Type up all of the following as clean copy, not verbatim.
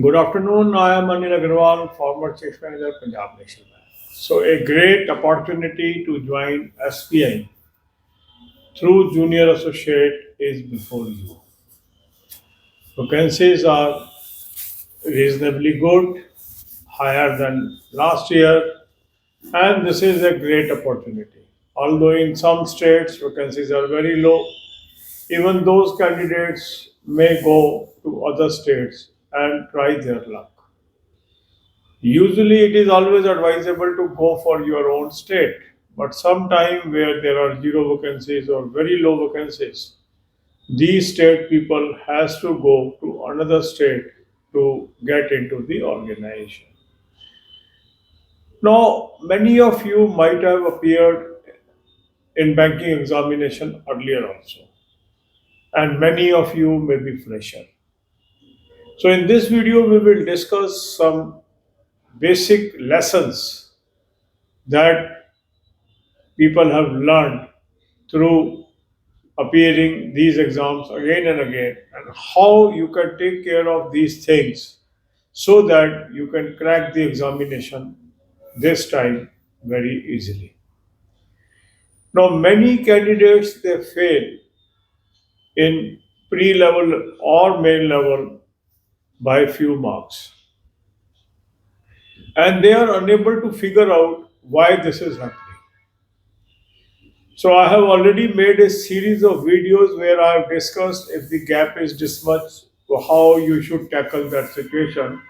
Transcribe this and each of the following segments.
Good afternoon. I am Anil Agarwal, former Chief Manager, Punjab National Bank. So, a great opportunity to join SBI through Junior Associate is before you. Vacancies are reasonably good, higher than last year, and this is a great opportunity. Although in some states vacancies are very low, even those candidates may go to other states and try their luck. Usually, it is always advisable to go for your own state, but sometime where there are zero vacancies or very low vacancies, these state people has to go to another state to get into the organization. Now, many of you might have appeared in banking examination earlier also, and many of you may be fresher. So, in this video, we will discuss some basic lessons that people have learned through appearing these exams again and again, and how you can take care of these things so that you can crack the examination this time very easily. Now, many candidates they fail in pre-level or main level by few marks, and they are unable to figure out why this is happening. So I have already made a series of videos where I have discussed if the gap is this much, how you should tackle that situation.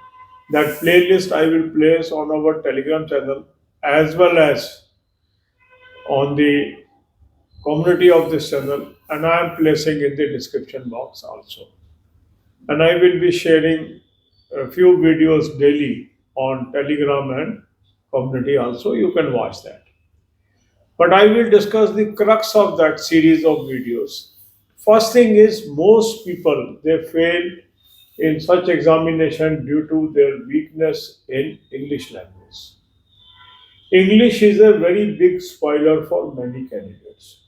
That playlist I will place on our Telegram channel as well as on the community of this channel, and I am placing in the description box also. And I will be sharing a few videos daily on Telegram and community also. You can watch that. But I will discuss the crux of that series of videos. First thing is most people they fail in such examination due to their weakness in English language. English is a very big spoiler for many candidates.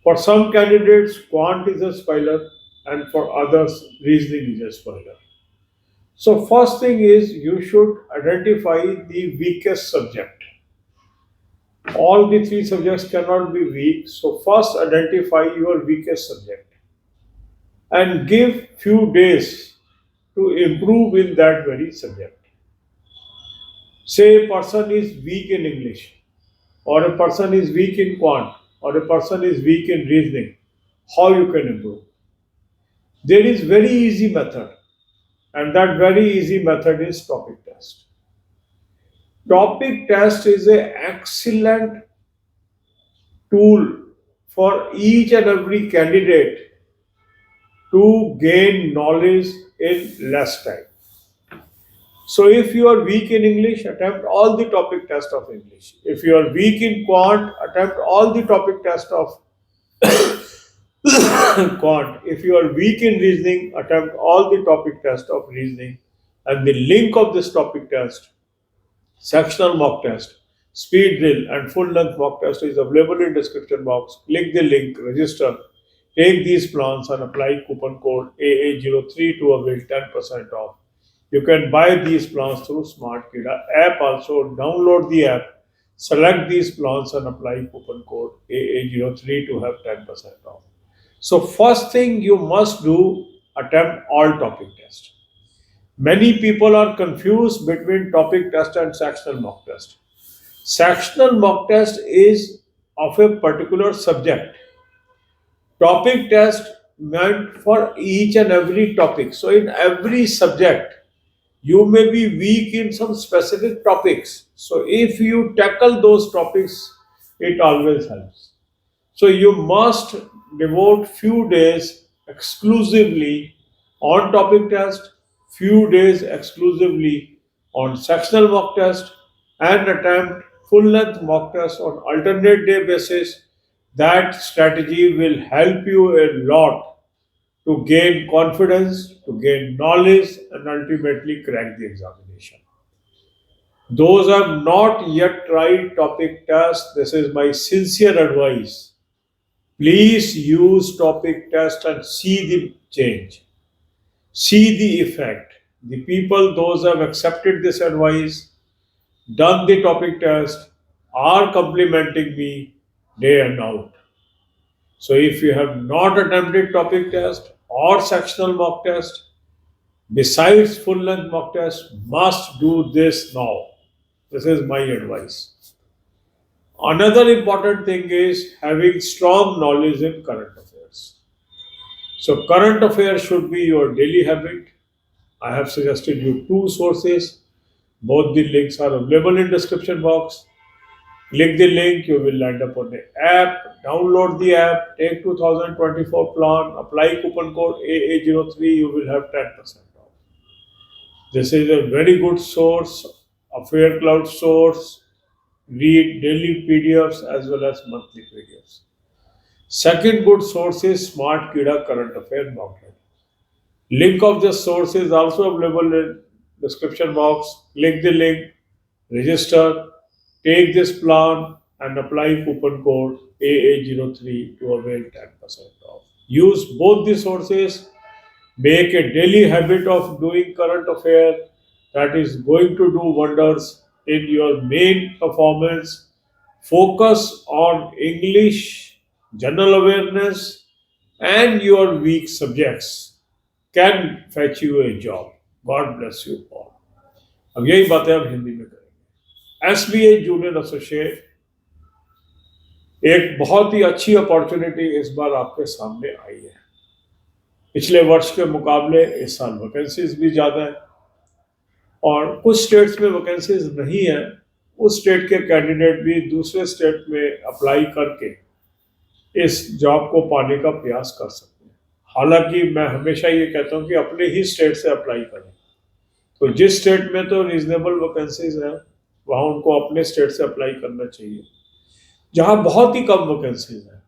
For some candidates, quant is a spoiler, and for others, reasoning is a spoiler. So, first thing is you should identify the weakest subject. All the three subjects cannot be weak, so first identify your weakest subject and give few days to improve in that very subject. Say a person is weak in English, or a person is weak in quant, or a person is weak in reasoning. How you can improve? There is very easy method, and that very easy method is topic test. Topic test is an excellent tool for each and every candidate to gain knowledge in less time. So if you are weak in English, attempt all the topic test of English. If you are weak in quant, attempt all the topic test of quant. If you are weak in reasoning, attempt all the topic test of reasoning. And the link of this topic test, sectional mock test, speed drill, and full length mock test is available in description box. Click the link, register, take these plans and apply coupon code AA03 to avail 10% off. You can buy these plans through Smart Kida app also. Download the app, select these plans and apply coupon code AA03 to have 10% off. So first thing you must do, attempt all topic test. Many people are confused between topic test and sectional mock test. Sectional mock test is of a particular subject. Topic test meant for each and every topic. So in every subject, you may be weak in some specific topics. So if you tackle those topics, it always helps. So you must devote few days exclusively on topic test, few days exclusively on sectional mock test, and attempt full length mock test on alternate day basis. That strategy will help you a lot to gain confidence, to gain knowledge, and ultimately crack the examination. Those who have not yet tried topic test, this is my sincere advice. Please use topic test and see the change, see the effect. the people, those who have accepted this advice, done the topic test, are complimenting me day and out. So if you have not attempted topic test or sectional mock test, besides full length mock test, must do this now. This is my advice. Another important thing is having strong knowledge in current affairs. So current affairs should be your daily habit. I have suggested you two sources. Both the links are available in description box. Click the link, you will land up on the app. Download the app, take 2024 plan, apply coupon code AA03, you will have 10% off. This is a very good source, Affair Cloud source. Read daily PDFs as well as monthly PDFs. Second good source is Smart Kida Current Affair Mocktail. Link of this source is also available in description box. Click the link, register, take this plan and apply coupon code AA03 to avail 10% off. Use both the sources. Make a daily habit of doing current affair. That is going to do wonders in your main performance. Focus on English, general awareness, and your weak subjects can fetch you a job. God bless you all. अब यही बातें हम हिंदी में करेंगे। SBA junior associate एक बहुत ही अच्छी opportunity इस बार आपके सामने आई है। पिछले वर्ष के मुकाबले इस साल वैकेंसीज भी ज़्यादा है और कुछ स्टेट्स में वैकेंसीज नहीं है। उस स्टेट के कैंडिडेट भी दूसरे स्टेट में अप्लाई करके इस जॉब को पाने का प्रयास कर सकते हैं। हालांकि मैं हमेशा ये कहता हूँ कि अपने ही स्टेट से अप्लाई करें। तो जिस स्टेट में तो रीजनेबल वैकेंसीज हैं वहाँ उनको अपने स्टेट से अप्लाई करना चाहिए। जहाँ बहुत ही कम वैकेंसीज हैं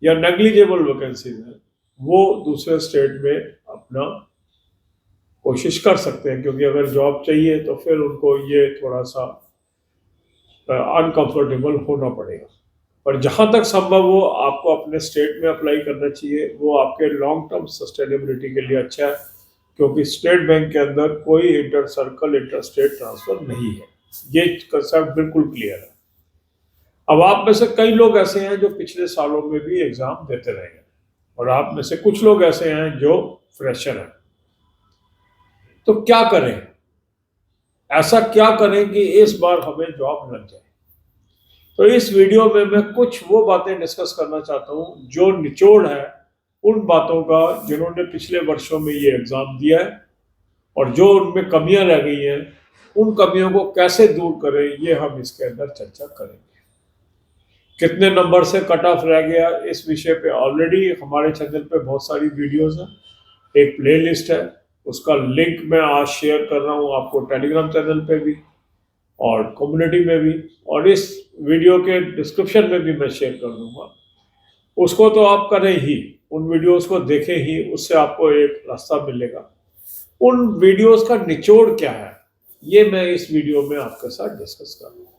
या नेग्लिजिबल वैकेंसीज हैं वो दूसरे स्टेट में अपना कोशिश कर सकते हैं, क्योंकि अगर जॉब चाहिए तो फिर उनको ये थोड़ा सा अनकंफर्टेबल होना पड़ेगा। पर जहाँ तक संभव हो आपको अपने स्टेट में अप्लाई करना चाहिए। वो आपके लॉन्ग टर्म सस्टेनेबिलिटी के लिए अच्छा है, क्योंकि स्टेट बैंक के अंदर कोई inter circle inter state transfer नहीं है। ये कंसेप्ट बिल्कुल क्लियर है। अब आप में से कई लोग ऐसे हैं जो पिछले सालों में भी एग्जाम देते रहे हैं और आप में से कुछ लोग ऐसे हैं जो फ्रेशर हैं। तो क्या करें, ऐसा क्या करें कि इस बार हमें जॉब लग जाए। तो इस वीडियो में मैं कुछ वो बातें डिस्कस करना चाहता हूँ जो निचोड़ है उन बातों का जिन्होंने पिछले वर्षों में ये एग्जाम दिया है और जो उनमें कमियां रह गई हैं उन कमियों को कैसे दूर करें, ये हम इसके अंदर चर्चा करेंगे। कितने नंबर से कट ऑफ रह गया, इस विषय पे ऑलरेडी हमारे चैनल पे बहुत सारी वीडियोस हैं। एक प्लेलिस्ट है, उसका लिंक मैं आज शेयर कर रहा हूँ आपको टेलीग्राम चैनल पे भी और कम्युनिटी में भी, और इस वीडियो के डिस्क्रिप्शन में भी मैं शेयर कर दूंगा। उसको तो आप करें ही, उन वीडियोस को देखें ही, उससे आपको एक रास्ता मिलेगा। उन वीडियोस का निचोड़ क्या है ये मैं इस वीडियो में आपके साथ डिस्कस करूँगा।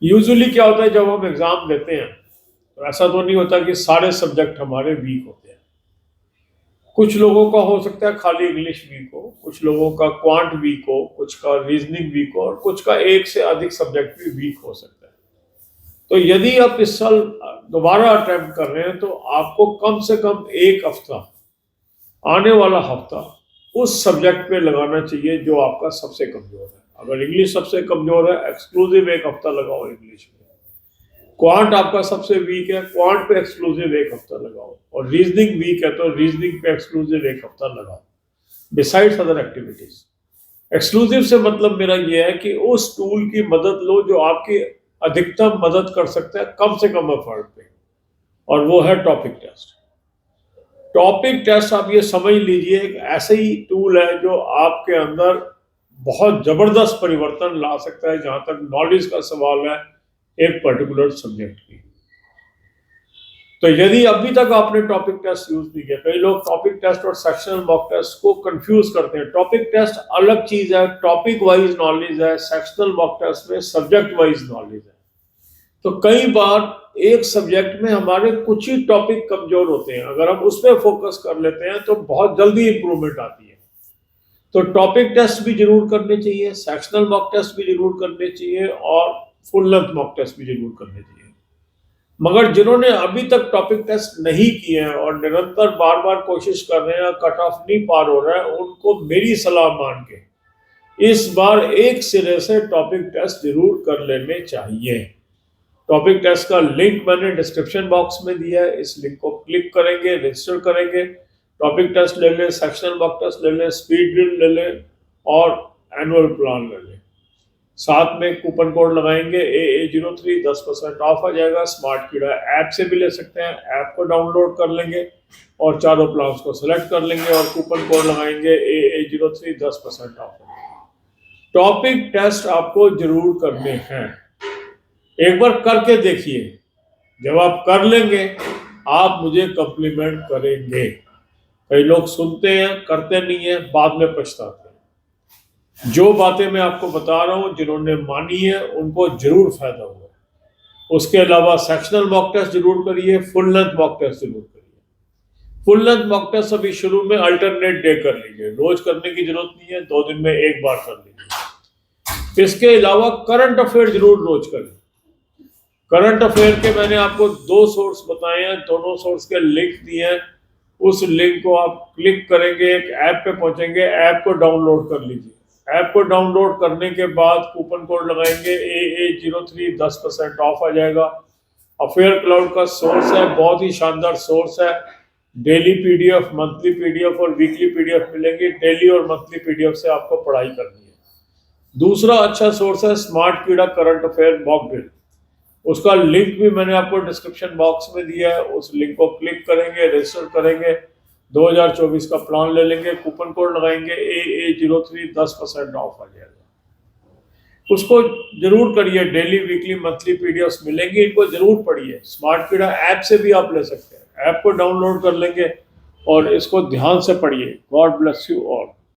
यूजुअली क्या होता है जब हम एग्जाम देते हैं तो ऐसा तो नहीं होता कि सारे सब्जेक्ट हमारे वीक होते हैं। कुछ लोगों का हो सकता है खाली इंग्लिश वीक हो, कुछ लोगों का क्वांट वीक हो, कुछ का रीजनिंग वीक हो और कुछ का एक से अधिक सब्जेक्ट भी वीक हो सकता है। तो यदि आप इस साल दोबारा अटेम्प्ट कर रहे हैं तो आपको कम से कम एक हफ्ता, आने वाला हफ्ता उस सब्जेक्ट पे लगाना चाहिए जो आपका सबसे कमजोर है। अगर इंग्लिश सबसे कमजोर है, एक्सक्लूसिव एक हफ्ता लगाओ इंग्लिश में। क्वांट आपका सबसे वीक है, क्वांट पे एक्सक्लूसिव एक हफ्ता लगाओ, और रीजनिंग वीक है तो रीजनिंग पे एक्सक्लूसिव एक हफ्ता लगाओ, बिसाइड्स अदर एक्टिविटीज। एक्सक्लूसिव से मतलब मेरा ये है कि उस टूल की मदद लो जो आपकी अधिकतम मदद कर सकता है कम से कम एफर्ट पे, और वो है टॉपिक टेस्ट। टॉपिक टेस्ट आप ये समझ लीजिए एक ऐसे ही टूल है जो आपके अंदर बहुत जबरदस्त परिवर्तन ला सकता है जहां तक नॉलेज का सवाल है एक पर्टिकुलर सब्जेक्ट की। तो यदि अभी तक आपने टॉपिक टेस्ट यूज नहीं किया, कई लोग टॉपिक टेस्ट और सेक्शनल मॉक टेस्ट को कंफ्यूज करते हैं। टॉपिक टेस्ट अलग चीज है, टॉपिक वाइज नॉलेज है। सेक्शनल मॉक टेस्ट में सब्जेक्ट वाइज नॉलेज है। तो कई बार एक सब्जेक्ट में हमारे कुछ ही टॉपिक कमजोर होते हैं, अगर हम उस पर फोकस कर लेते हैं तो बहुत जल्दी इंप्रूवमेंट आती है। तो टॉपिक टेस्ट भी जरूर करने चाहिए, सेक्शनल मॉक टेस्ट भी जरूर करने चाहिए और फुल लेंथ मॉक टेस्ट भी जरूर करने चाहिए। मगर जिन्होंने अभी तक टॉपिक टेस्ट नहीं किए हैं और निरंतर बार बार कोशिश कर रहे हैं, कट ऑफ नहीं पार हो रहा है, उनको मेरी सलाह मान के इस बार एक सिरे से टॉपिक टेस्ट जरूर कर लेने चाहिए। टॉपिक टेस्ट का लिंक मैंने डिस्क्रिप्शन बॉक्स में दिया है, इस लिंक को क्लिक करेंगे, रजिस्टर करेंगे, टॉपिक टेस्ट ले लें, सेक्शनल मॉक टेस्ट ले लें, स्पीड ड्रिल ले लें और एनुअल प्लान ले लें। साथ में कूपन कोड लगाएंगे AA03, 10% ऑफ आ जाएगा। स्मार्ट कीड़ा ऐप से भी ले सकते हैं, ऐप को डाउनलोड कर लेंगे और चारों प्लान्स को सेलेक्ट कर लेंगे और कूपन कोड लगाएंगे AA03, 10% ऑफ। टॉपिक टेस्ट आपको जरूर करने हैं, एक बार करके देखिए, जब आप कर लेंगे आप मुझे कम्प्लीमेंट करेंगे। कई लोग सुनते हैं, करते नहीं है, बाद में पछताते हैं। जो बातें मैं आपको बता रहा हूं, जिन्होंने मानी है उनको जरूर फायदा हुआ है। उसके अलावा सेक्शनल मॉक टेस्ट जरूर करिए, फुल लेंथ मॉक टेस्ट जरूर करिए। फुल लेंथ मॉक टेस्ट अभी शुरू में अल्टरनेट डे कर लीजिए, रोज करने की जरूरत नहीं है, 2 दिन में एक बार कर लीजिए। इसके अलावा करंट अफेयर जरूर रोज करें। करंट अफेयर के मैंने आपको 2 सोर्स बताए हैं, दोनों सोर्स के लिंक दिए हैं। उस लिंक को आप क्लिक करेंगे, एक ऐप पे पहुंचेंगे, ऐप को डाउनलोड कर लीजिए। ऐप को डाउनलोड करने के बाद कूपन कोड लगाएंगे AA03, 10% ऑफ आ जाएगा। अफेयर क्लाउड का सोर्स है, बहुत ही शानदार सोर्स है। डेली PDF, मंथली PDF और वीकली PDF मिलेंगी। डेली और मंथली PDF से आपको पढ़ाई करनी है। दूसरा अच्छा सोर्स है स्मार्ट कीड़ा करंट अफेयर मॉक ड्रिल, उसका लिंक भी मैंने आपको डिस्क्रिप्शन बॉक्स में दिया है। उस लिंक को क्लिक करेंगे, रजिस्टर करेंगे, 2024 का प्लान ले लेंगे, कूपन कोड लगाएंगे AA03, 10% ऑफ आ जाएगा। उसको जरूर करिए, डेली वीकली मंथली PDFs मिलेंगी, इनको जरूर पढ़िए। स्मार्ट कीड़ा ऐप से भी आप ले सकते हैं, ऐप को डाउनलोड कर लेंगे और इसको ध्यान से पढ़िए। God bless you all.